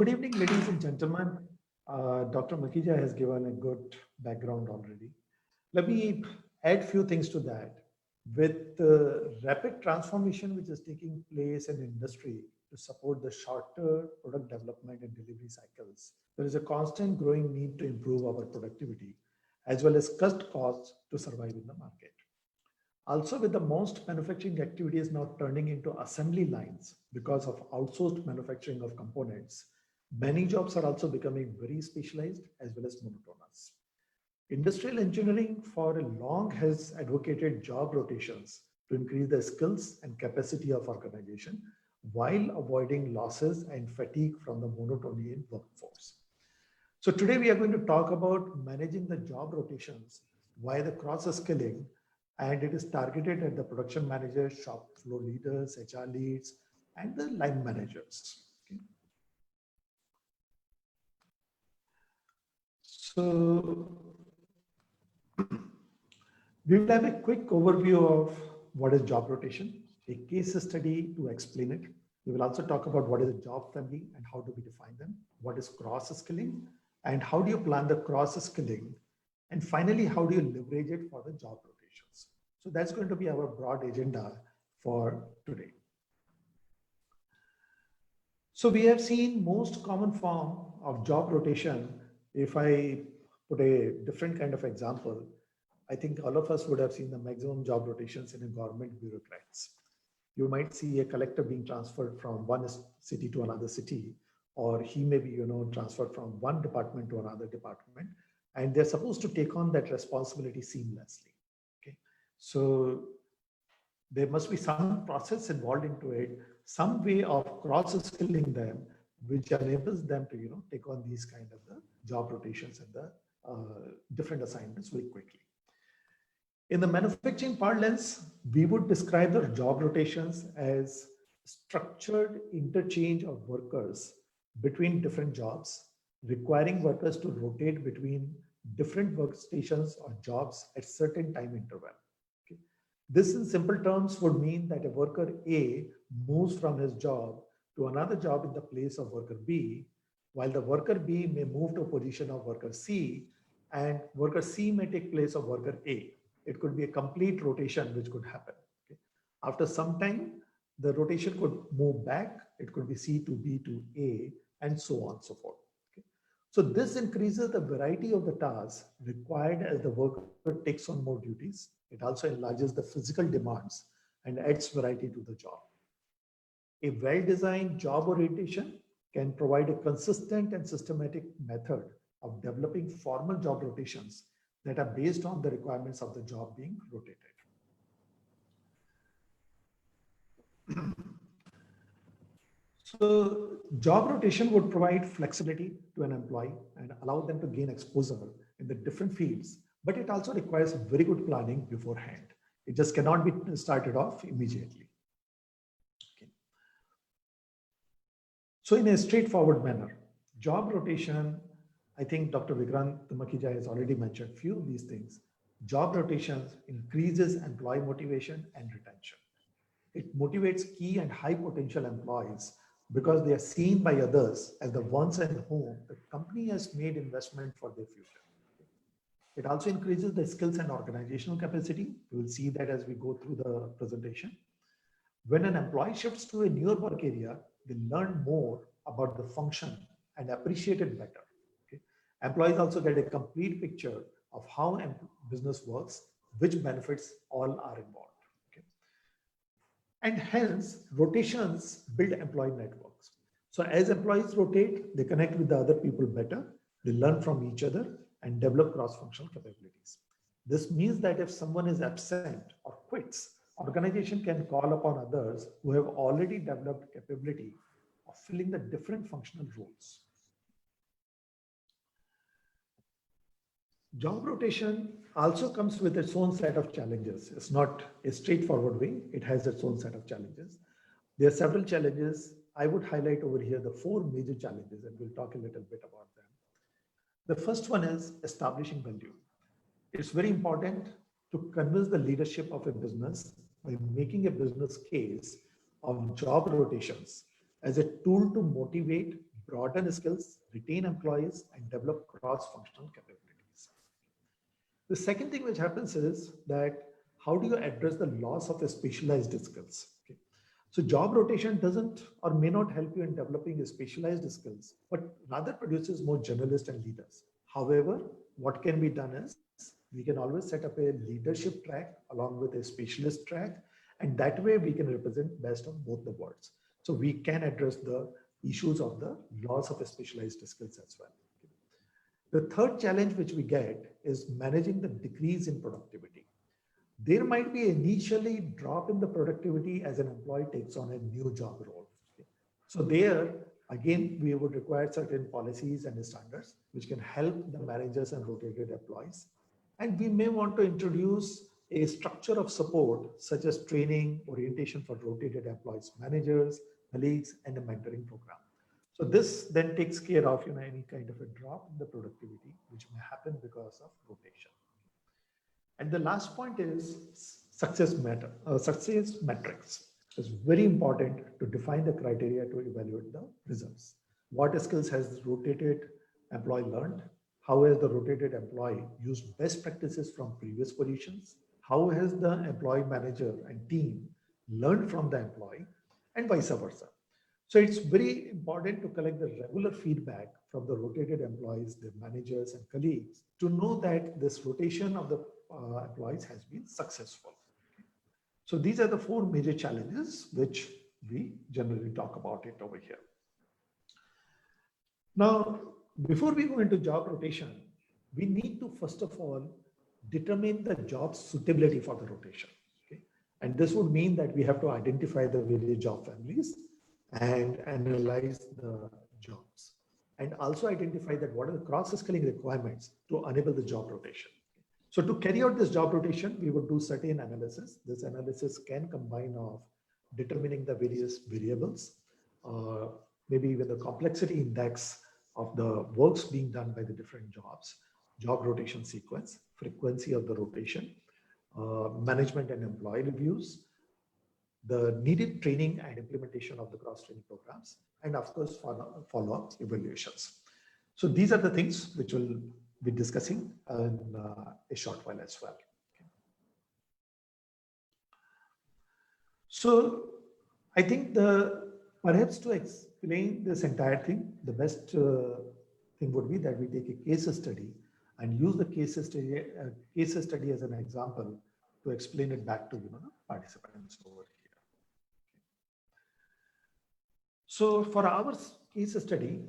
Good evening, ladies and gentlemen. Dr. Makija has given a good background already. Let me add few things to that. With the rapid transformation which is taking place in industry to support the shorter product development and delivery cycles, there is a constant growing need to improve our productivity as well as cut costs to survive in the market. Also, with the most manufacturing activities now turning into assembly lines because of outsourced manufacturing of components, many jobs are also becoming very specialized as well as monotonous. Industrial engineering for a long has advocated job rotations to increase the skills and capacity of organization while avoiding losses and fatigue from the monotony in workforce. So today we are going to talk about managing the job rotations via the cross skilling, and it is targeted at the production managers, shop floor leaders, HR leads, and the line managers. Okay. So we will have a quick overview of what is job rotation, a case study to explain it. We will also talk about what is a job family and how do we define them, what is cross skilling, and how do you plan the cross skilling, and finally, how do you leverage it for the job rotations. So that's going to be our broad agenda for today. So we have seen most common form of job rotation. If I put a different kind of example, I think all of us would have seen the maximum job rotations in a government bureaucrats. You might see a collector being transferred from one city to another city, or he may be, transferred from one department to another department, and they're supposed to take on that responsibility seamlessly. Okay, so there must be some process involved into it, some way of cross-skilling them, which enables them to, take on these kind of the job rotations and the different assignments very quickly. In the manufacturing parlance, we would describe the job rotations as structured interchange of workers between different jobs, requiring workers to rotate between different workstations or jobs at certain time interval. Okay. This in simple terms would mean that a worker A moves from his job to another job in the place of worker B, while the worker B may move to a position of worker C, and worker C may take place of worker A. It could be a complete rotation which could happen. Okay. After some time, the rotation could move back. It could be C to B to A, and so on and so forth. Okay. So this increases the variety of the tasks required as the worker takes on more duties. It also enlarges the physical demands and adds variety to the job. A well-designed job orientation can provide a consistent and systematic method of developing formal job rotations that are based on the requirements of the job being rotated. So job rotation would provide flexibility to an employee and allow them to gain exposure in the different fields, but it also requires very good planning beforehand. It just cannot be started off immediately. Okay. So in a straightforward manner, job rotation, I think Dr. Vikrant Makija has already mentioned few of these things. Job rotations increases employee motivation and retention. It motivates key and high potential employees because they are seen by others as the ones in whom the company has made investment for their future. It also increases the skills and organizational capacity. We will see that as we go through the presentation. When an employee shifts to a newer work area, they learn more about the function and appreciate it better. Employees also get a complete picture of how business works, which benefits all are involved. Okay. And hence, rotations build employee networks. So as employees rotate, they connect with the other people better, they learn from each other and develop cross-functional capabilities. This means that if someone is absent or quits, organization can call upon others who have already developed capability of filling the different functional roles. Job rotation also comes with its own set of challenges. It's not a straightforward way. It has its own set of challenges. There are several challenges. I would highlight over here the four major challenges, and we'll talk a little bit about them. The first one is establishing value. It's very important to convince the leadership of a business by making a business case of job rotations as a tool to motivate, broaden skills, retain employees, and develop cross-functional capabilities. The second thing which happens is that how do you address the loss of a specialized skills? Okay. So job rotation doesn't or may not help you in developing a specialized skills, but rather produces more generalists and leaders. However, what can be done is we can always set up a leadership track along with a specialist track, and that way we can represent best of both the worlds. So we can address the issues of the loss of a specialized skills as well. The third challenge which we get is managing the decrease in productivity. There might be initially drop in the productivity as an employee takes on a new job role. So there, again, we would require certain policies and standards which can help the managers and rotated employees. And we may want to introduce a structure of support such as training, orientation for rotated employees, managers, colleagues, and a mentoring program. So this then takes care of any kind of a drop in the productivity which may happen because of rotation. And the last point is success metrics. It's very important to define the criteria to evaluate the results. What skills has the rotated employee learned? How has the rotated employee used best practices from previous positions? How has the employee manager and team learned from the employee, and vice versa? So it's very important to collect the regular feedback from the rotated employees, the managers and colleagues to know that this rotation of the employees has been successful. So these are the four major challenges which we generally talk about it over here. Now, before we go into job rotation, we need to first of all determine the job suitability for the rotation. Okay? And this would mean that we have to identify the various job families and analyze the jobs, and also identify that what are the cross-skilling requirements to enable the job rotation. So to carry out this job rotation, we would do certain analysis. This analysis can combine of determining the various variables, maybe even the complexity index of the works being done by the different jobs, job rotation sequence, frequency of the rotation, management and employee reviews, the needed training and implementation of the cross-training programs, and of course, follow-up evaluations. So these are the things which we'll be discussing in a short while as well. Okay. So I think perhaps to explain this entire thing, the best thing would be that we take a case study and use the case study as an example to explain it back to participants over here. So for our case study,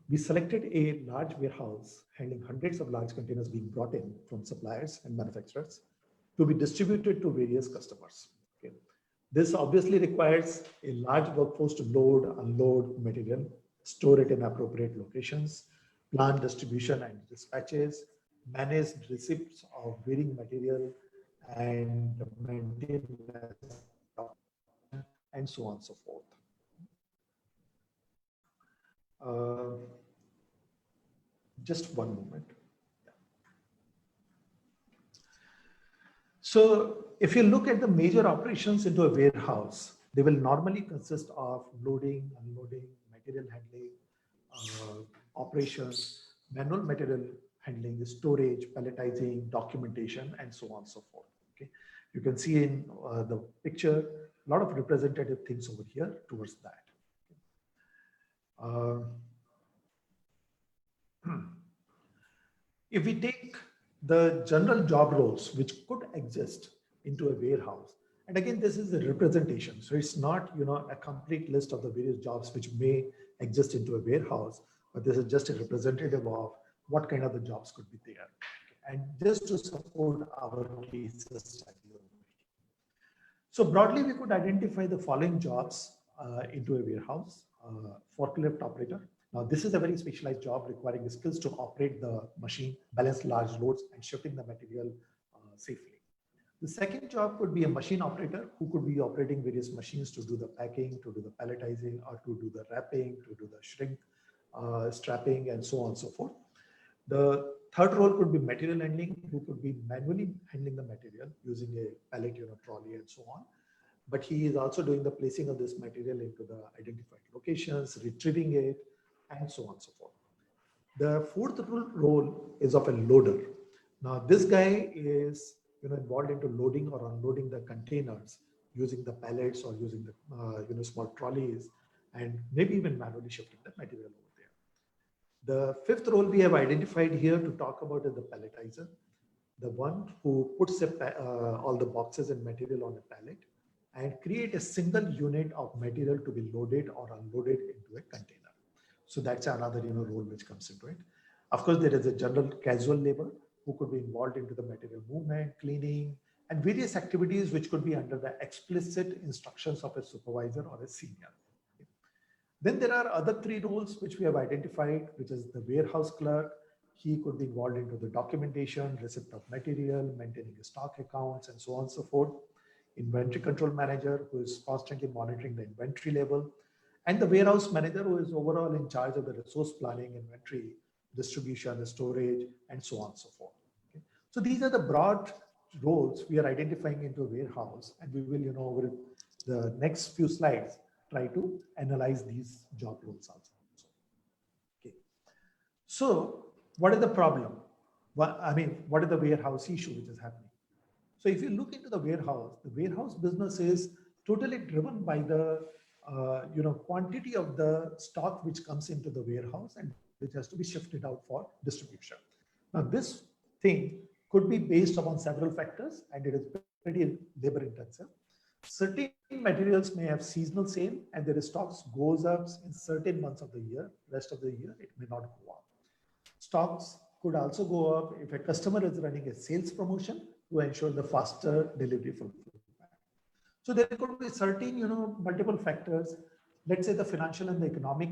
we selected a large warehouse handling hundreds of large containers being brought in from suppliers and manufacturers to be distributed to various customers. Okay. This obviously requires a large workforce to load, unload material, store it in appropriate locations, plan distribution and dispatches, manage receipts of varying material, and maintain and so on and so forth. Just one moment. So if you look at the major operations into a warehouse, they will normally consist of loading, unloading, material handling, operations, manual material handling, storage, palletizing, documentation, and so on and so forth. Okay, you can see in the picture a lot of representative things over here towards that. If we take the general job roles which could exist into a warehouse, and again, this is a representation, so it's not a complete list of the various jobs which may exist into a warehouse, but this is just a representative of what kind of the jobs could be there, and just to support our case study. So broadly, we could identify the following jobs into a warehouse: forklift operator. Now, this is a very specialized job requiring the skills to operate the machine, balance large loads, and shifting the material safely. The second job could be a machine operator who could be operating various machines to do the packing, to do the palletizing, or to do the wrapping, to do the shrink, strapping, and so on and so forth. The third role could be material handling, who could be manually handling the material using a pallet, trolley, and so on. But he is also doing the placing of this material into the identified locations, retrieving it, and so on and so forth. The fourth role is of a loader. Now, this guy is involved into loading or unloading the containers using the pallets or using the small trolleys, and maybe even manually shifting the material over there. The fifth role we have identified here to talk about is the palletizer, the one who puts all the boxes and material on a pallet and create a single unit of material to be loaded or unloaded into a container. So that's another role which comes into it. Of course, there is a general casual labor who could be involved into the material movement, cleaning, and various activities which could be under the explicit instructions of a supervisor or a senior. Then there are other three roles which we have identified, which is the warehouse clerk. He could be involved into the documentation, receipt of material, maintaining the stock accounts, and so on and so forth. Inventory control manager, who is constantly monitoring the inventory level, and the warehouse manager, who is overall in charge of the resource planning, inventory, distribution, storage, and so on and so forth. Okay. So these are the broad roles we are identifying into a warehouse, and we will, over the next few slides, try to analyze these job roles also. Okay. So what is the problem? What is the warehouse issue which is happening? So if you look into the warehouse business is totally driven by the quantity of the stock which comes into the warehouse and which has to be shifted out for distribution. Now this thing could be based upon several factors, and it is pretty labor intensive. Certain materials may have seasonal sale and their stocks goes up in certain months of the year. Rest of the year, it may not go up. Stocks could also go up if a customer is running a sales promotion to ensure the faster delivery fulfillment. So there could be certain, multiple factors. Let's say the financial and the economic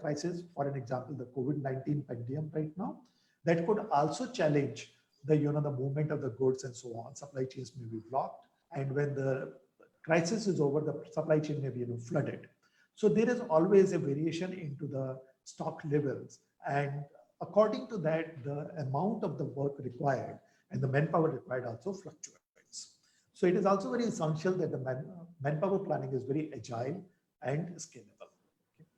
crisis, for an example, the COVID-19 pandemic right now, that could also challenge the, the movement of the goods and so on. Supply chains may be blocked. And when the crisis is over, the supply chain may be flooded. So there is always a variation into the stock levels. And according to that, the amount of the work required and the manpower required also fluctuates. So it is also very essential that the manpower planning is very agile and scalable. Okay.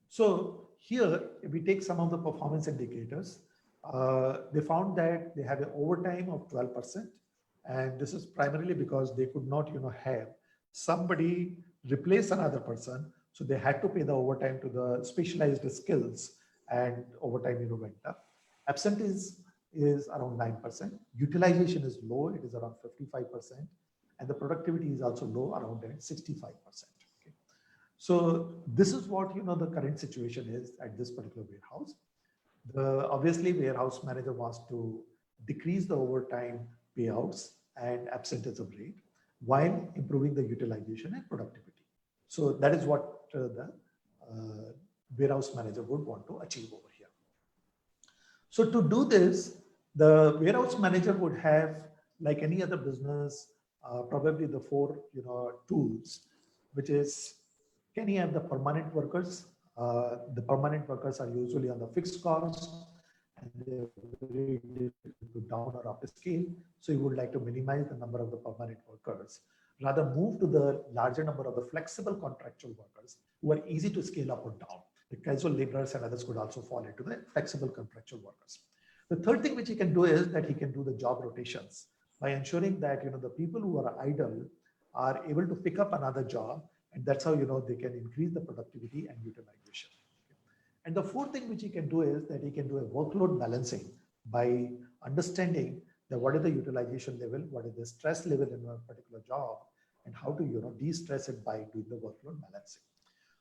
So here, if we take some of the performance indicators, they found that they have an overtime of 12%. And this is primarily because they could not, have somebody replace another person. So they had to pay the overtime to the specialized skills, and overtime, went up. Absenteeism is around 9%. Utilization is low, it is around 55%. And the productivity is also low, around 65%. Okay. So this is what, the current situation is at this particular warehouse. Obviously, warehouse manager wants to decrease the overtime payouts and absenteeism rate while improving the utilization and productivity. So that is what the warehouse manager would want to achieve over here. So to do this, the warehouse manager would have, like any other business, probably the four tools, which is, can he have the permanent workers? The permanent workers are usually on the fixed cost, and they're very difficult to down or up scale. So you would like to minimize the number of the permanent workers, rather move to the larger number of the flexible contractual workers who are easy to scale up or down. The casual laborers and others could also fall into the flexible contractual workers. The third thing which he can do is that he can do the job rotations by ensuring that the people who are idle are able to pick up another job, and that's how they can increase the productivity and utilization. And the fourth thing which he can do is that he can do a workload balancing by understanding that what is the utilization level, what is the stress level in a particular job, and how to de-stress it by doing the workload balancing.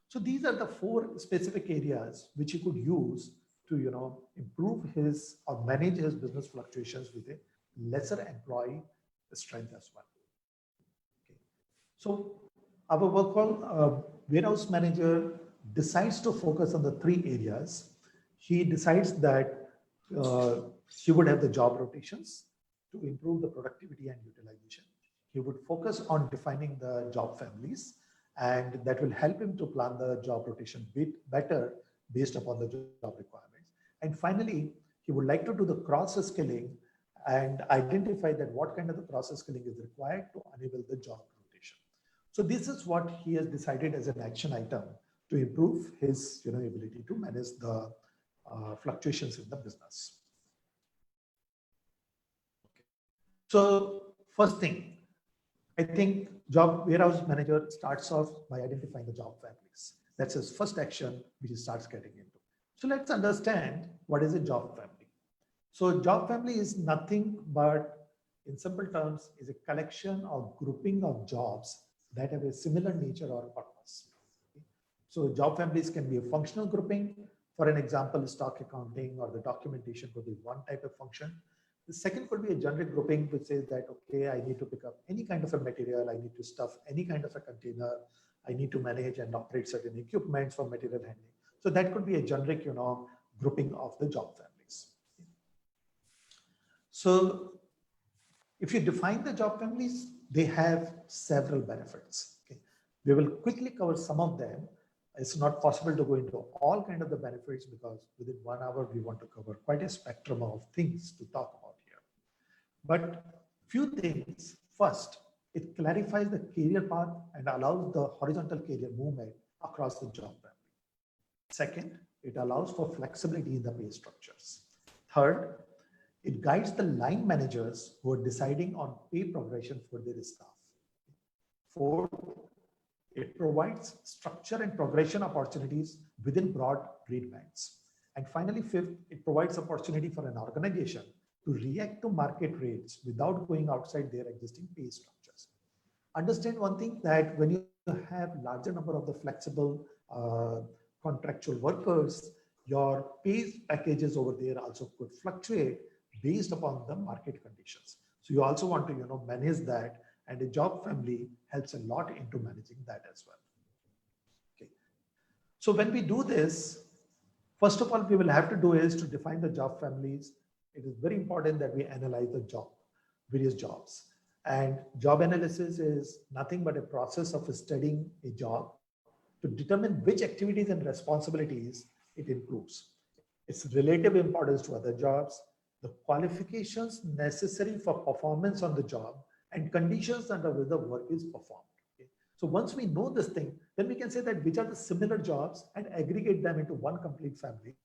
So these are the four specific areas which he could use to improve his or manage his business fluctuations with a lesser employee strength as well. Okay. So our warehouse manager decides to focus on the three areas. He decides that he would have the job rotations to improve the productivity and utilization. He would focus on defining the job families, and that will help him to plan the job rotation bit better based upon the job requirements. And finally, he would like to do the cross-skilling and identify that what kind of the cross-skilling is required to enable the job rotation. So this is what he has decided as an action item to improve his ability to manage the fluctuations in the business. Okay. So first thing, I think job warehouse manager starts off by identifying the job families. That's his first action, which he starts getting into. So let's understand what is a job family. So job family is nothing but, in simple terms, is a collection or grouping of jobs that have a similar nature or purpose. So job families can be a functional grouping. For an example, stock accounting or the documentation could be one type of function. The second could be a generic grouping, which says that, okay, I need to pick up any kind of a material, I need to stuff any kind of a container, I need to manage and operate certain equipments for material handling. So that could be a generic, grouping of the job families. So if you define the job families, they have several benefits. Okay. We will quickly cover some of them. It's not possible to go into all kind of the benefits because within 1 hour, we want to cover quite a spectrum of things to talk about here. But few things. First, it clarifies the career path and allows the horizontal career movement across the job family. Second, it allows for flexibility in the pay structures. Third, it guides the line managers who are deciding on pay progression for their staff. Fourth, it provides structure and progression opportunities within broad grade bands. And finally, fifth, it provides opportunity for an organization to react to market rates without going outside their existing pay structures. Understand one thing, that when you have larger number of the flexible contractual workers, your pay packages over there also could fluctuate based upon the market conditions. So you also want to manage that, and a job family helps a lot into managing that as well. Okay. So when we do this, first of all, we will have to do is to define the job families. It is very important that we analyze the various jobs. And job analysis is nothing but a process of studying a job to determine which activities and responsibilities it includes, its relative importance to other jobs, the qualifications necessary for performance on the job, and conditions under which the work is performed. Okay. So once we know this thing, then we can say that which are the similar jobs and aggregate them into one complete family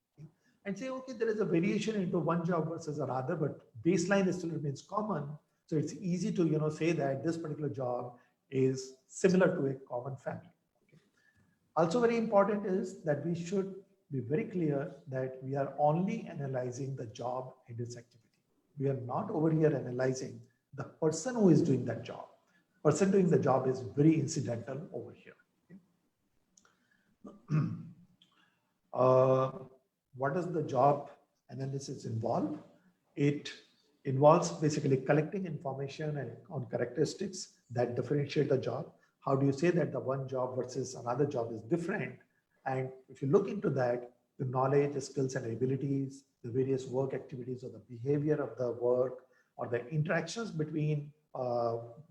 and say, okay, there is a variation into one job versus another, but baseline still remains common. So it's easy to say that this particular job is similar to a common family. Okay. Also very important is that we should be very clear that we are only analyzing the job and its activity. We are not over here analyzing the person who is doing that job. Person doing the job is very incidental over here. Okay. What does the job analysis involve? It involves basically collecting information and on characteristics that differentiate the job. How do you say that the one job versus another job is different? And if you look into that, the knowledge, the skills and abilities, the various work activities or the behavior of the work or the interactions between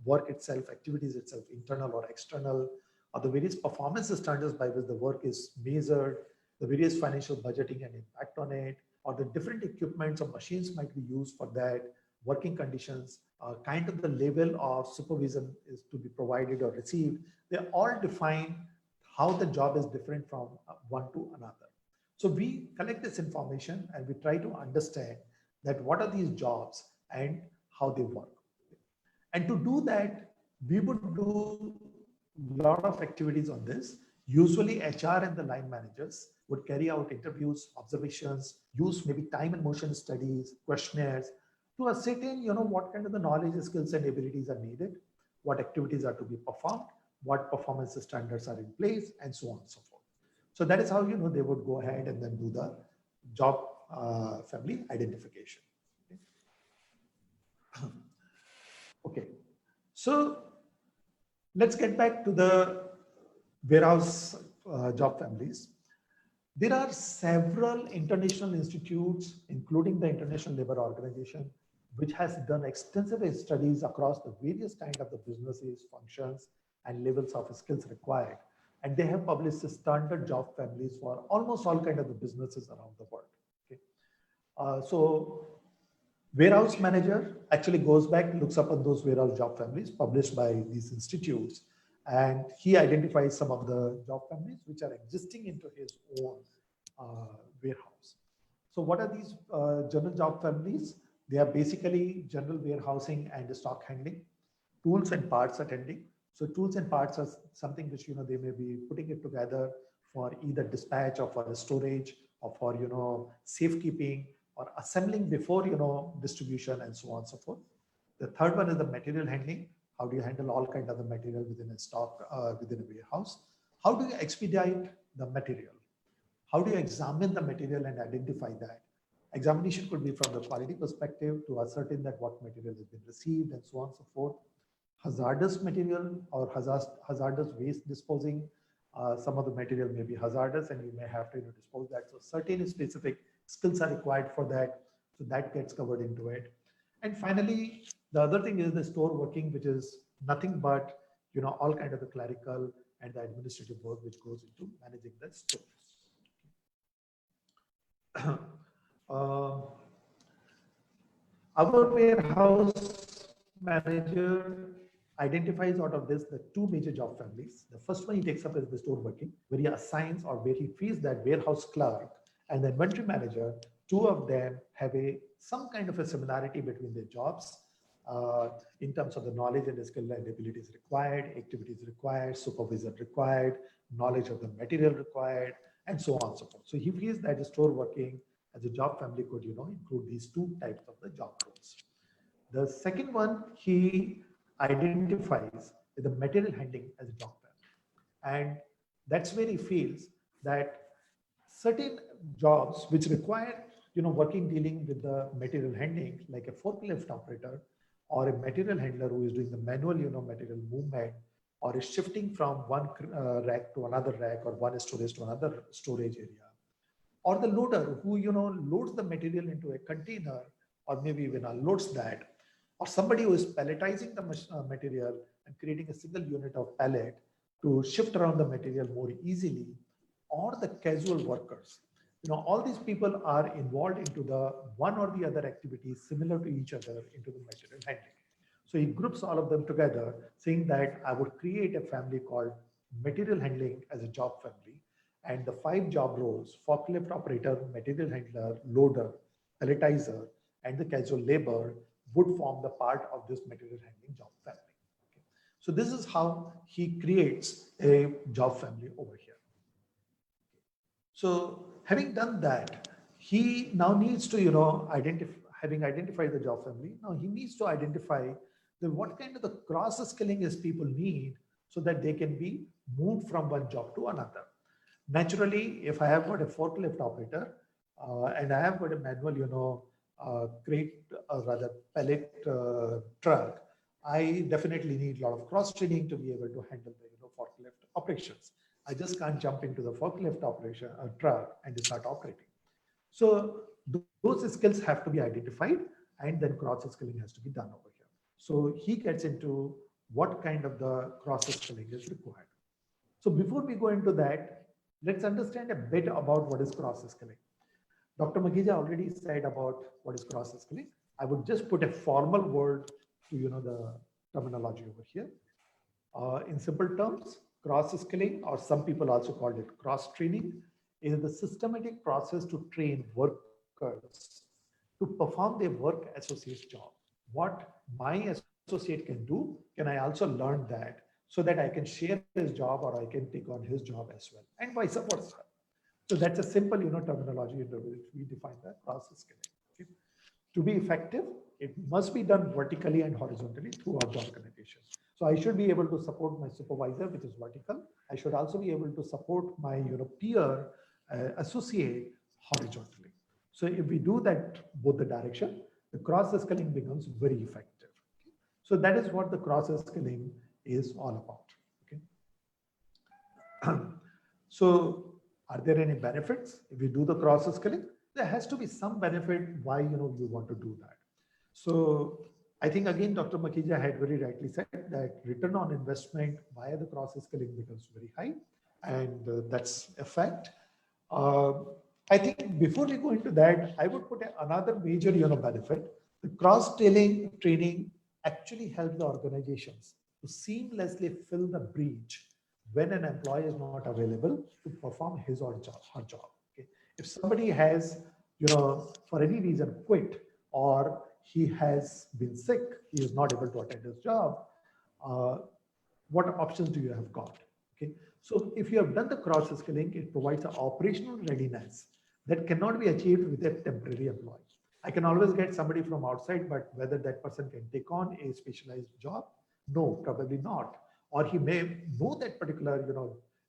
work itself, activities itself, internal or external, or the various performance standards by which the work is measured, the various financial budgeting and impact on it, or the different equipments or machines might be used for that, working conditions, kind of the level of supervision is to be provided or received. They all define how the job is different from one to another. So we collect this information and we try to understand that what are these jobs and how they work. And to do that, we would do a lot of activities on this. Usually HR and the line managers would carry out interviews, observations, use maybe time and motion studies, questionnaires to ascertain, what kind of the knowledge, skills and abilities are needed, what activities are to be performed, what performance standards are in place, and so on and so forth. So that is how, they would go ahead and then do the job family identification. Okay. Okay. So let's get back to the warehouse job families. There are several international institutes, including the International Labour Organization, which has done extensive studies across the various kinds of the businesses, functions, and levels of skills required. And they have published the standard job families for almost all kinds of the businesses around the world. Okay. So warehouse manager actually goes back, looks up at those warehouse job families published by these institutes. and he identifies some of the job families which are existing into his own warehouse. So what are these general job families? They are basically general warehousing and stock handling, tools and parts attending. So tools and parts are something which, they may be putting it together for either dispatch or for storage or for, safekeeping or assembling before, distribution and so on and so forth. The third one is the material handling. How do you handle all kind of the material within a stock, within a warehouse? How do you expedite the material? How do you examine the material and identify that? Examination could be from the quality perspective to ascertain that what material has been received and so on and so forth. Hazardous material or hazardous waste disposing. Some of the material may be hazardous and you may have to dispose that. So certain specific skills are required for that. So that gets covered into it. And finally, the other thing is the store working, which is nothing but, all kind of the clerical and the administrative work which goes into managing the stores. Our warehouse manager identifies out of this the two major job families. The first one he takes up is the store working, where he assigns or where he feels that warehouse clerk and the inventory manager, two of them have some kind of a similarity between their jobs in terms of the knowledge and the skill and abilities required, activities required, supervision required, knowledge of the material required, and so on and so forth. So he feels that the store working as a job family could, include these two types of the job roles. The second one he identifies is the material handling as a job family. And that's where he feels that certain jobs which require, working dealing with the material handling, like a forklift operator or a material handler who is doing the manual, material movement, or is shifting from one rack to another rack or one storage to another storage area, or the loader who loads the material into a container or maybe even unloads that, or somebody who is palletizing the material and creating a single unit of pallet to shift around the material more easily, or the casual workers. All these people are involved into the one or the other activities similar to each other into the material handling. So he groups all of them together, saying that I would create a family called material handling as a job family. And the 5 job roles, forklift operator, material handler, loader, palletizer, and the casual labor would form the part of this material handling job family. Okay. So this is how he creates a job family over here. So having done that, he now needs to, having identified the job family, now he needs to identify what kind of the cross skilling is people need so that they can be moved from one job to another. Naturally, if I have got a forklift operator and I have got a manual, crate rather pallet truck, I definitely need a lot of cross training to be able to handle the forklift operations. I just can't jump into the forklift operation truck and start operating. So those skills have to be identified, and then cross skilling has to be done over here. So he gets into what kind of the cross skilling is required. So before we go into that, let's understand a bit about what is cross skilling. Dr. Makhija already said about what is cross skilling. I would just put a formal word to the terminology over here. In simple terms, cross skilling, or some people also call it cross training, is the systematic process to train workers to perform their work associate's job. What my associate can do, can I also learn that so that I can share his job or I can take on his job as well, and vice versa. So that's a simple terminology in which we define the cross skilling. Okay. To be effective, it must be done vertically and horizontally throughout the organization. So I should be able to support my supervisor, which is vertical. I should also be able to support my peer associate horizontally. So if we do that both the direction, the cross skilling becomes very effective. Okay. So that is what the cross skilling is all about. Okay. So are there any benefits if we do the cross skilling? There has to be some benefit why you want to do that. So I think again, Dr. Makhija had very rightly said that return on investment via the cross skilling becomes very high, and that's a fact. I think before we go into that, I would put another major benefit. The cross training actually helps the organizations to seamlessly fill the breach when an employee is not available to perform his or her job. Okay. If somebody has, for any reason quit, or he has been sick, he is not able to attend his job, uh, what options do you have got? Okay. So if you have done the cross skilling, it provides an operational readiness that cannot be achieved with a temporary employee. I can always get somebody from outside, but whether that person can take on a specialized job, no, probably not. Or he may know that particular,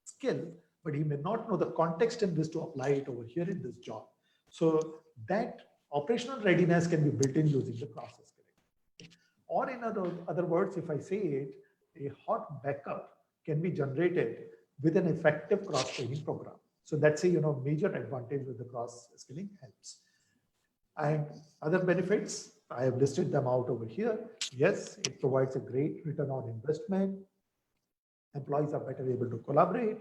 skill, but he may not know the context in which to apply it over here in this job. So that operational readiness can be built in using the cross skilling. Or in other words, if I say it, a hot backup can be generated with an effective cross training program. So that's a major advantage with the cross skilling helps. And other benefits, I have listed them out over here. Yes, it provides a great return on investment. Employees are better able to collaborate.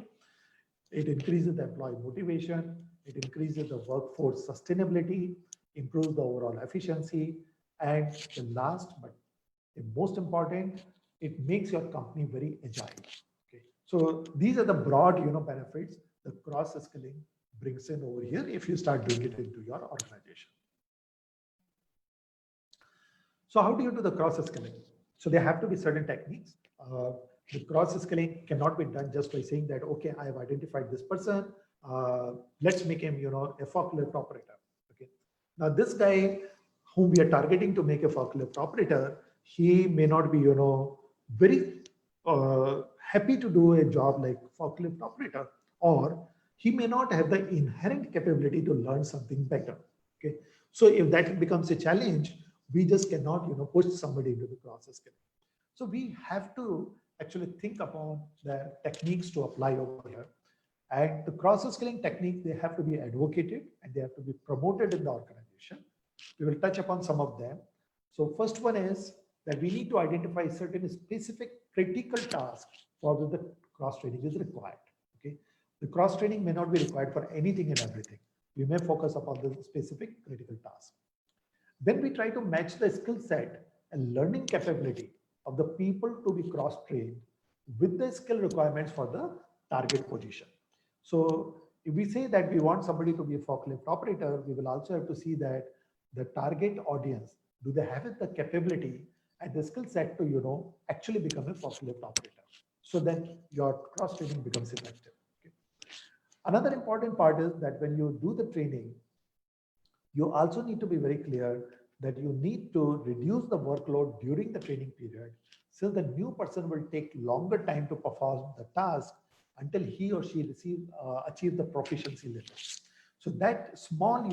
It increases the employee motivation. It increases the workforce sustainability, improves the overall efficiency. And the last, but the most important, it makes your company very agile. Okay. So these are the broad, benefits the cross skilling brings in over here if you start doing it into your organization. So how do you do the cross skilling? So there have to be certain techniques. The cross skilling cannot be done just by saying that, okay, I have identified this person. Let's make him, a forklift operator. Okay. Now this guy whom we are targeting to make a forklift operator, he may not be, very happy to do a job like forklift operator, or he may not have the inherent capability to learn something better. Okay. So if that becomes a challenge, we just cannot, push somebody into the cross skilling. So we have to actually think upon the techniques to apply over here. And the cross skilling technique, they have to be advocated and they have to be promoted in the organization. We will touch upon some of them. So first one is that we need to identify certain specific critical tasks for which the cross training is required. Okay. The cross training may not be required for anything and everything. We may focus upon the specific critical task. Then we try to match the skill set and learning capability of the people to be cross-trained with the skill requirements for the target position. So if we say that we want somebody to be a forklift operator, we will also have to see that the target audience, do they have the capability and the skill set to, actually become a forklift operator. So then your cross-training becomes effective. Okay. Another important part is that when you do the training, you also need to be very clear that you need to reduce the workload during the training period, so the new person will take longer time to perform the task until he or she achieve the proficiency level. So that small,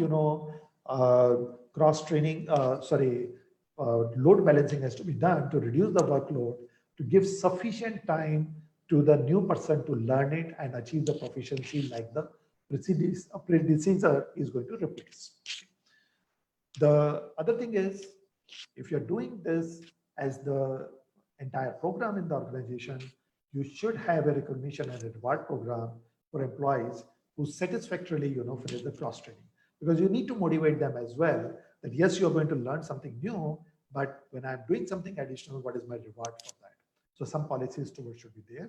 cross training, load balancing has to be done to reduce the workload, to give sufficient time to the new person to learn it and achieve the proficiency like the predecessor is going to replace. The other thing is, if you're doing this as the entire program in the organization, you should have a recognition and a reward program for employees who satisfactorily, finish the cross training, because you need to motivate them as well that yes, you're going to learn something new, but when I'm doing something additional, what is my reward for that? So some policies towards should be there.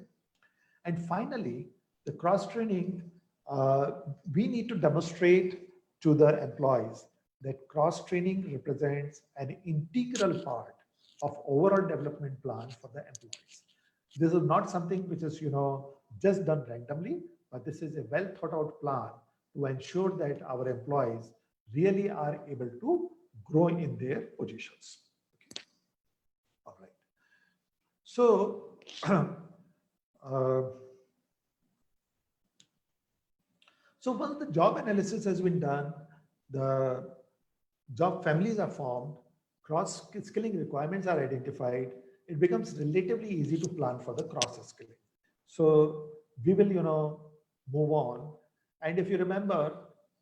And finally, the cross training, we need to demonstrate to the employees that cross training represents an integral part of overall development plan for the employees. This is not something which is, just done randomly, but this is a well thought out plan to ensure that our employees really are able to grow in their positions. Okay. All right. So, so once the job analysis has been done, the job families are formed, cross-skilling requirements are identified, it becomes relatively easy to plan for the cross-skilling. So we will, move on. And if you remember,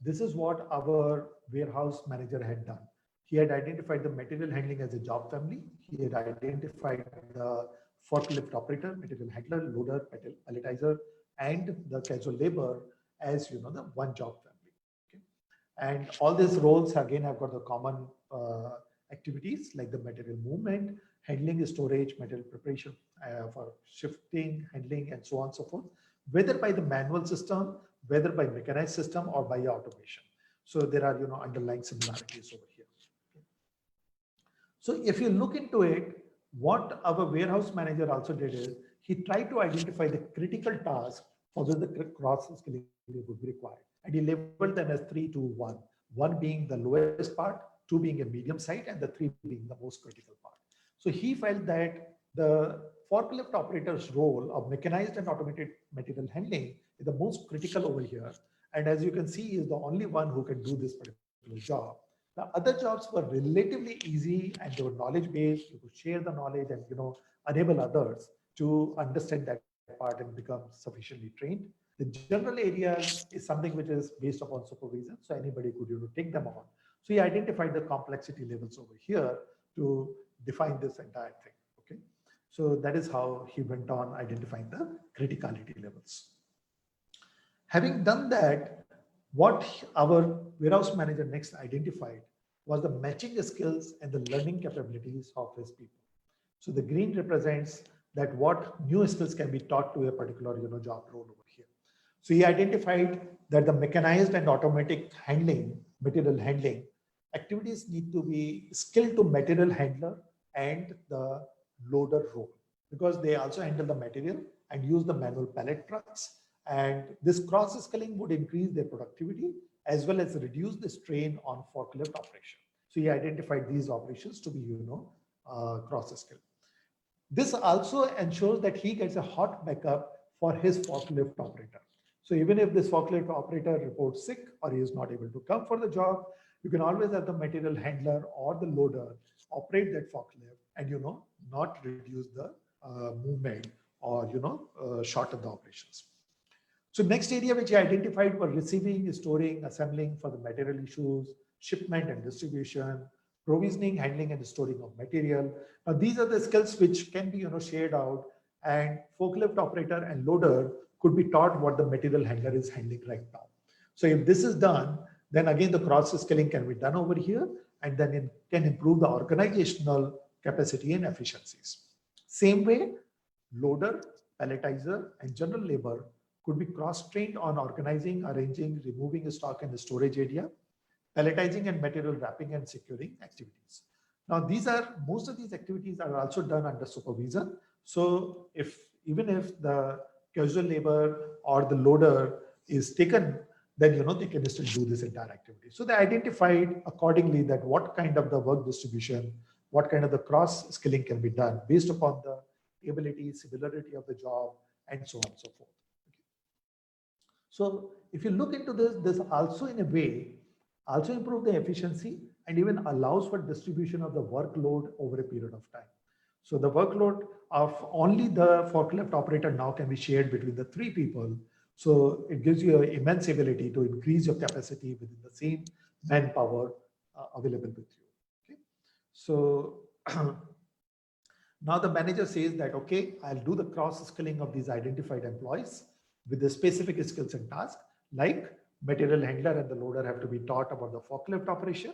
this is what our warehouse manager had done. He had identified the material handling as a job family. He had identified the forklift operator, material handler, loader, palletizer, and the casual labor as, the one job family. Okay. And all these roles again have got the common activities like the material movement, handling, storage, material preparation for shifting, handling, and so on and so forth, whether by the manual system, whether by mechanized system or by automation. So there are, underlying similarities over here. So if you look into it, what our warehouse manager also did is he tried to identify the critical task for which the cross skilling would be required. And he labeled them as 3, 2, 1. 1 being the lowest part, 2 being a medium side, and the 3 being the most critical part. So he felt that the forklift operator's role of mechanized and automated material handling is the most critical over here. And as you can see, he is the only one who can do this particular job. The other jobs were relatively easy and they were knowledge based. You could share the knowledge and enable others to understand that part and become sufficiently trained. The general area is something which is based upon supervision, so anybody could take them on. So he identified the complexity levels over here to define this entire thing. Okay, so that is how he went on identifying the criticality levels. Having done that, what our warehouse manager next identified was the matching skills and the learning capabilities of his people. So the green represents that what new skills can be taught to a particular job role over here. So he identified that the mechanized and automatic handling, material handling activities need to be skilled to material handler and the loader role, because they also handle the material and use the manual pallet trucks. And this cross skilling would increase their productivity as well as reduce the strain on forklift operation. So he identified these operations to be, cross skill. This also ensures that he gets a hot backup for his forklift operator. So even if this forklift operator reports sick or he is not able to come for the job, you can always have the material handler or the loader operate that forklift and, not reduce the movement or, shorten the operations. So next area which I identified were receiving, storing, assembling for the material issues, shipment and distribution, provisioning, handling and storing of material. Now these are the skills which can be shared out, and forklift operator and loader could be taught what the material handler is handling right now. So if this is done, then again the cross skilling can be done over here, and then it can improve the organizational capacity and efficiencies. Same way, loader, palletizer and general labor could be cross-trained on organizing, arranging, removing stock in the storage area, palletizing and material wrapping and securing activities. Now, most of these activities are also done under supervision. So even if the casual labor or the loader is taken, then they can still do this entire activity. So they identified accordingly that what kind of the work distribution, what kind of the cross skilling can be done based upon the ability, similarity of the job, and so on and so forth. So if you look into this also in a way also improve the efficiency and even allows for distribution of the workload over a period of time. So the workload of only the forklift operator now can be shared between the 3 people. So it gives you an immense ability to increase your capacity within the same manpower available with you. Okay. So now the manager says that, okay, I'll do the cross skilling of these identified employees with the specific skills and tasks, like material handler and the loader have to be taught about the forklift operation,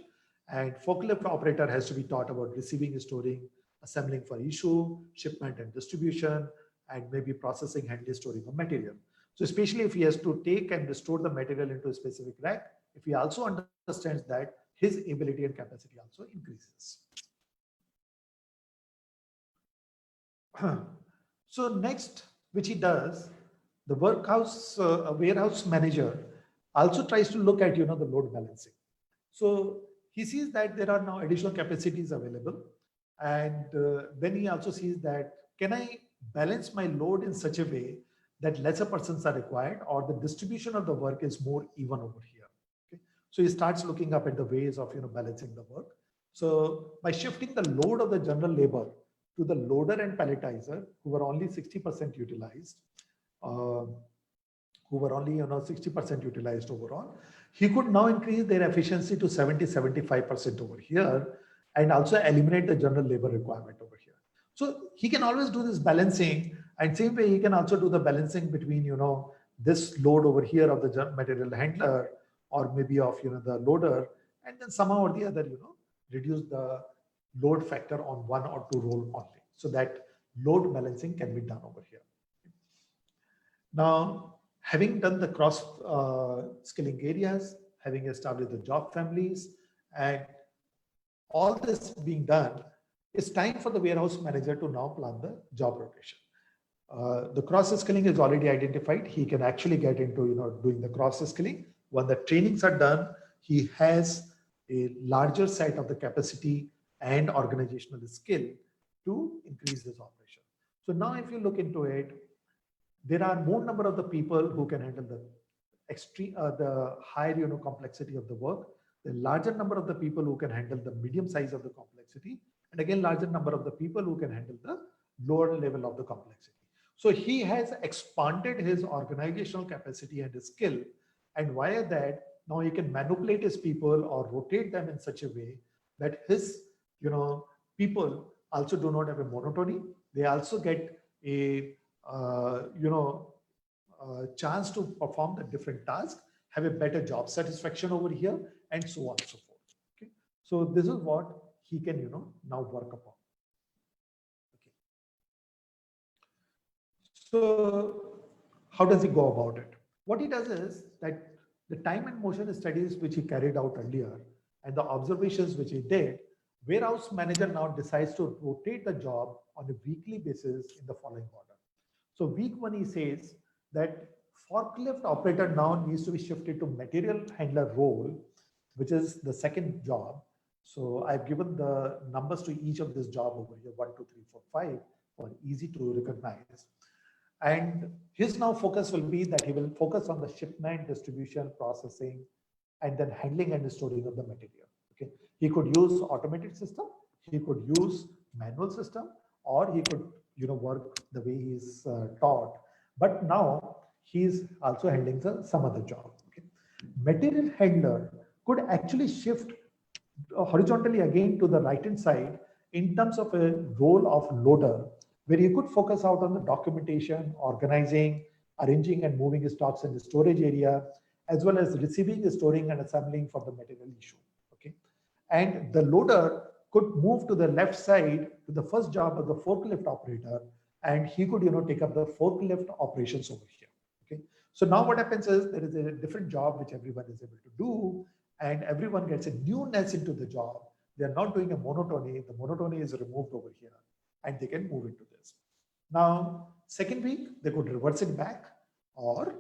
and forklift operator has to be taught about receiving, storing, assembling for issue, shipment and distribution, and maybe processing, handling, storing of material. So especially if he has to take and store the material into a specific rack, if he also understands that, his ability and capacity also increases. So next, which he does, the warehouse manager also tries to look at the load balancing. So he sees that there are now additional capacities available, and then he also sees that, can I balance my load in such a way that lesser persons are required, or the distribution of the work is more even over here. Okay? So he starts looking up at the ways of balancing the work. So by shifting the load of the general labor to the loader and palletizer, who were only 60% utilized, who were only 60% utilized overall, he could now increase their efficiency to 70-75% over here, and also eliminate the general labor requirement over here. So he can always do this balancing, and same way he can also do the balancing between this load over here of the material handler, or maybe of the loader, and then somehow or the other reduce the load factor on one or two role only, so that load balancing can be done over here. Now, having done the cross skilling areas, having established the job families, and all this being done, it's time for the warehouse manager to now plan the job rotation. The cross skilling is already identified. He can actually get into doing the cross skilling. When the trainings are done, he has a larger set of the capacity and organizational skill to increase this operation. So now if you look into it, there are more number of the people who can handle the extreme, the higher complexity of the work, the larger number of the people who can handle the medium size of the complexity, and again larger number of the people who can handle the lower level of the complexity. So he has expanded his organizational capacity and his skill, and via that now he can manipulate his people or rotate them in such a way that his people also do not have a monotony. They also get a chance to perform the different tasks, have a better job satisfaction over here, and so on and so forth. Okay, so this is what he can now work upon. Okay, so how does he go about it? What he does is that the time and motion studies which he carried out earlier and the observations which he did, warehouse manager now decides to rotate the job on a weekly basis in the following order. So week 1, he says that forklift operator now needs to be shifted to material handler role, which is the second job. So I've given the numbers to each of this job over here, 1, 2, 3, 4, 5, for easy to recognize. And his now focus will be that he will focus on the shipment, distribution, processing, and then handling and storing of the material. Okay, he could use automated system, he could use manual system, or he could work the way he's taught. But now he's also handling some other job. Okay, material handler could actually shift horizontally again to the right hand side in terms of a role of loader, where you could focus out on the documentation, organizing, arranging and moving stocks in the storage area, as well as receiving, storing and assembling for the material issue. Okay, and the loader could move to the left side to the first job of the forklift operator, and he could take up the forklift operations over here. Okay, so now what happens is there is a different job which everyone is able to do, and everyone gets a newness into the job. They are not doing a monotony. The monotony is removed over here, and they can move into this. Now, second week, they could reverse it back, or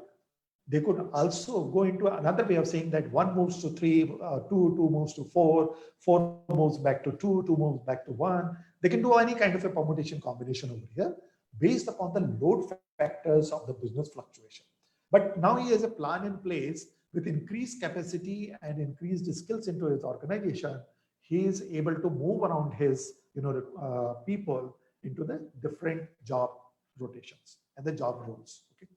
they could also go into another way of saying that 1 moves to 3, 2 moves to 4, 4 moves back to 2, 2 moves back to 1. They can do any kind of a permutation combination over here based upon the load factors of the business fluctuation. But now he has a plan in place with increased capacity and increased skills into his organization. He is able to move around his people into the different job rotations and the job roles. Okay.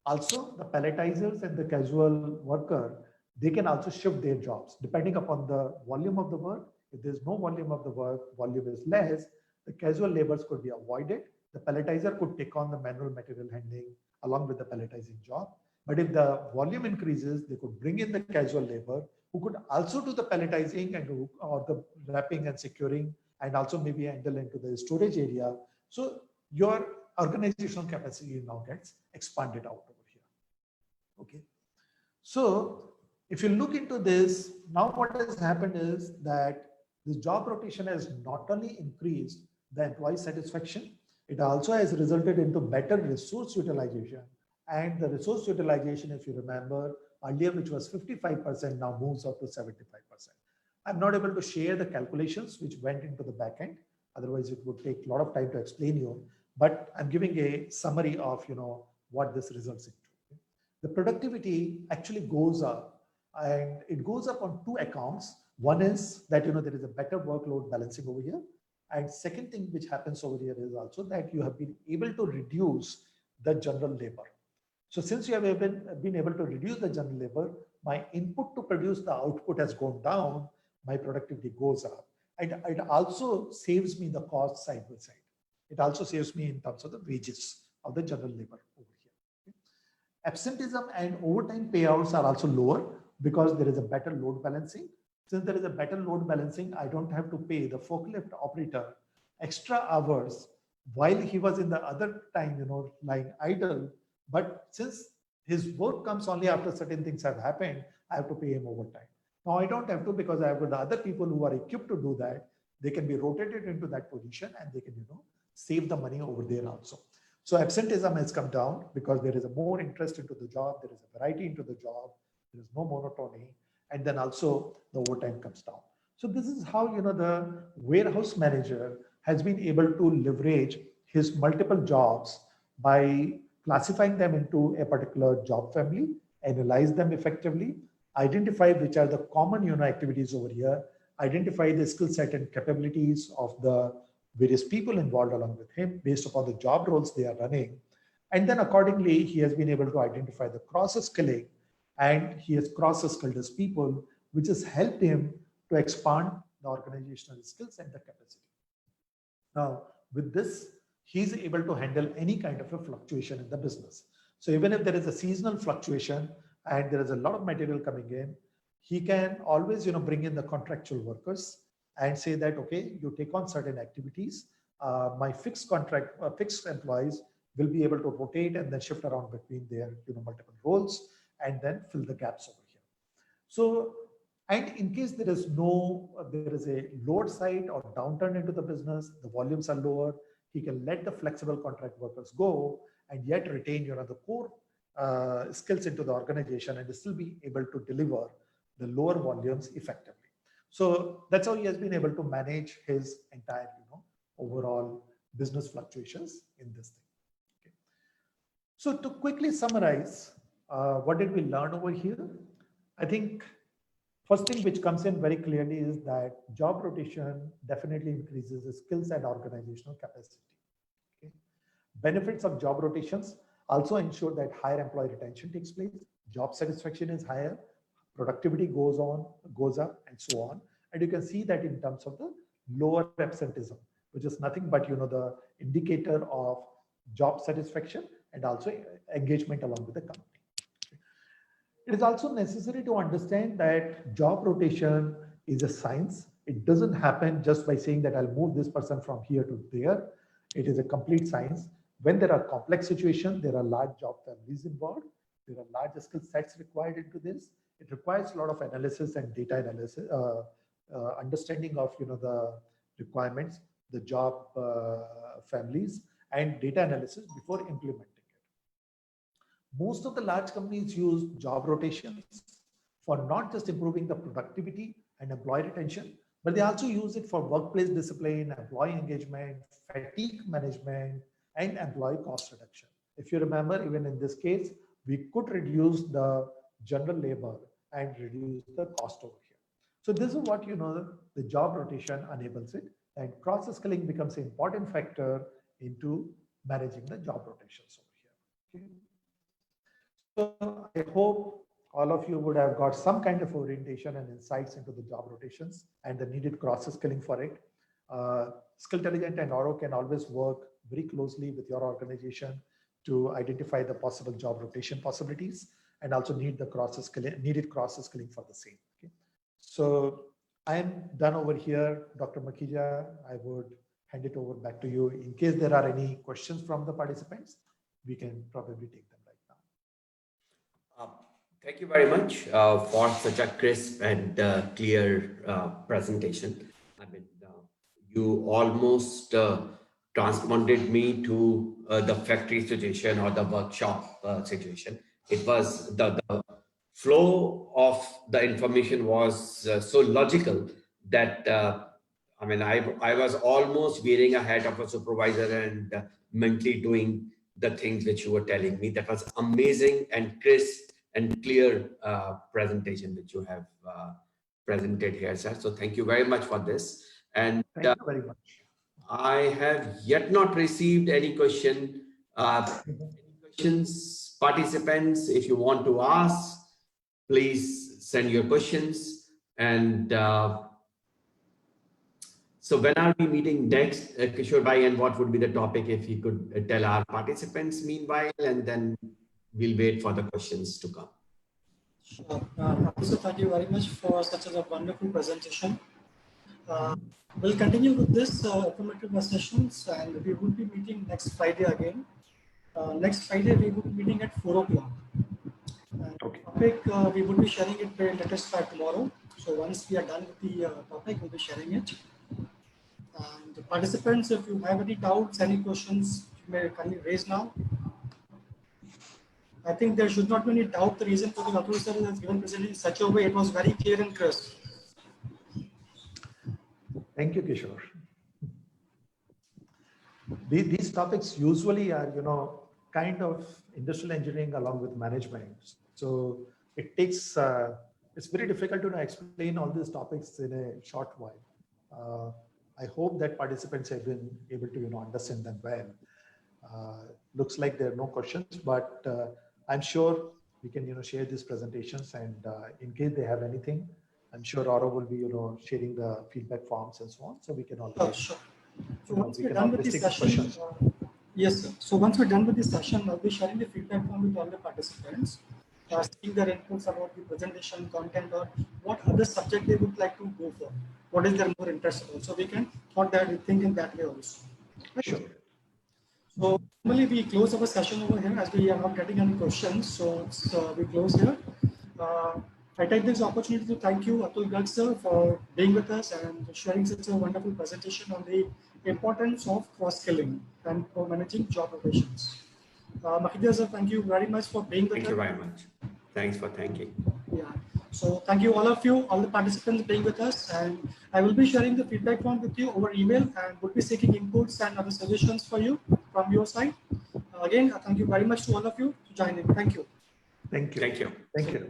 Also, the palletizers and the casual worker, they can also shift their jobs depending upon the volume of the work. If there's no volume of the work, volume is less, the casual labors could be avoided. The palletizer could take on the manual material handling along with the palletizing job. But if the volume increases, they could bring in the casual labor who could also do the palletizing and or the wrapping and securing, and also maybe handle into the storage area. So your organizational capacity now gets expanded out over here. Okay. So if you look into this, now what has happened is that this job rotation has not only increased the employee satisfaction, it also has resulted into better resource utilization. And the resource utilization, if you remember earlier, which was 55%, now moves up to 75%. I'm not able to share the calculations which went into the backend. Otherwise, it would take a lot of time to explain you. But I'm giving a summary of what this results into. The productivity actually goes up, and it goes up on 2 accounts. One is that there is a better workload balancing over here, and second thing which happens over here is also that you have been able to reduce the general labor. So since you have been able to reduce the general labor, my input to produce the output has gone down, my productivity goes up. And it also saves me the cost side by side. It also saves me in terms of the wages of the general labor over here. Okay. Absenteeism and overtime payouts are also lower because there is a better load balancing. Since there is a better load balancing, I don't have to pay the forklift operator extra hours while he was in the other time, lying idle. But since his work comes only after certain things have happened, I have to pay him overtime. Now I don't have to, because I have got the other people who are equipped to do that. They can be rotated into that position and they can, save the money over there also. So absenteeism has come down because there is a more interest into the job. There is a variety into the job. There is no monotony. And then also the overtime comes down. So this is how, the warehouse manager has been able to leverage his multiple jobs by classifying them into a particular job family, analyze them effectively, identify which are the common, activities over here, identify the skill set and capabilities of the various people involved along with him based upon the job roles they are running. And then accordingly, he has been able to identify the cross-skilling, and he has cross-skilled his people, which has helped him to expand the organizational skills and the capacity. Now, with this, he's able to handle any kind of a fluctuation in the business. So even if there is a seasonal fluctuation and there is a lot of material coming in, he can always, bring in the contractual workers and say that, okay, you take on certain activities. My fixed employees will be able to rotate and then shift around between their, multiple roles and then fill the gaps over here. So, and in case there is a load side or downturn into the business, the volumes are lower, he can let the flexible contract workers go and yet retain, the core skills into the organization and still be able to deliver the lower volumes effectively. So that's how he has been able to manage his entire, overall business fluctuations in this thing. Okay. So to quickly summarize, what did we learn over here? I think first thing which comes in very clearly is that job rotation definitely increases the skills and organizational capacity. Okay. Benefits of job rotations also ensure that higher employee retention takes place, job satisfaction is higher, productivity goes up, and so on. And you can see that in terms of the lower absenteeism, which is nothing but the indicator of job satisfaction and also engagement along with the company. It is also necessary to understand that job rotation is a science. It doesn't happen just by saying that I'll move this person from here to there. It is a complete science. When there are complex situations, there are large job families involved. There are large skill sets required into this. It requires a lot of analysis and data analysis, understanding of the requirements, the job families, and data analysis before implementing it. Most of the large companies use job rotations for not just improving the productivity and employee retention, but they also use it for workplace discipline, employee engagement, fatigue management, and employee cost reduction. If you remember, even in this case, we could reduce the general labor and reduce the cost over here. So this is what the job rotation enables it, and cross-skilling becomes an important factor into managing the job rotations over here. Okay. So I hope all of you would have got some kind of orientation and insights into the job rotations and the needed cross-skilling for it. Skilltelligent and Oro can always work very closely with your organization to identify the possible job rotation possibilities and also needed cross-skilling for the same. Okay. So I am done over here. Dr. Makhija, I would hand it over back to you. In case there are any questions from the participants, we can probably take them right now. Thank you very much for such a crisp and clear presentation. I mean, you almost transponded me to the factory situation or the workshop situation. It was the flow of the information was so logical that I mean, I was almost wearing a hat of a supervisor and mentally doing the things which you were telling me. That was amazing and crisp and clear presentation which you have presented here, sir. So thank you very much for this. And thank you very much. I have yet not received any question. Any questions, participants? If you want to ask, please send your questions. And so when are we meeting next, Kishore Bhai, and what would be the topic if you could tell our participants meanwhile, and then we'll wait for the questions to come. Sure. Also, thank you very much for such a wonderful presentation. We'll continue with this informative sessions, and we will be meeting next Friday again. Next Friday, we will be meeting at 4 o'clock. Okay. Topic, we will be sharing it by latest by tomorrow. So once we are done with the topic, we'll be sharing it. And participants, if you have any doubts, any questions, you may kindly raise now. I think there should not be any doubt. The reason for the Atul sir has given presentation in such a way, it was very clear and crisp. Thank you, Kishore. These topics usually are, kind of industrial engineering along with management. So it takes, it's very difficult to explain all these topics in a short while. I hope that participants have been able to, understand them well. Looks like there are no questions, but I'm sure we can, share these presentations, and in case they have anything, I'm sure Aura will be, sharing the feedback forms and so on, so we can always. Sure. So once we we're can done with always this take session, questions. yes, sir. So once we're done with this session, I'll be sharing the feedback form with all the participants, asking their inputs about the presentation content or what other subject they would like to go for. What is their more interest in? So we can think in that way also. Right? Sure. So normally we close our session over here as we are not getting any questions. So we close here. I take this opportunity to thank you, Atul Garg sir, for being with us and sharing such a wonderful presentation on the importance of cross-skilling and for managing job rotations. Mahidya sir, thank you very much for being with us. Thank you very much. Thanks for thanking. Yeah. So thank you all of you, all the participants being with us, and I will be sharing the feedback form with you over email and would be seeking inputs and other suggestions for you from your side. Again, thank you very much to all of you to join in. Thank you. Thank you. Thank you. Thank you.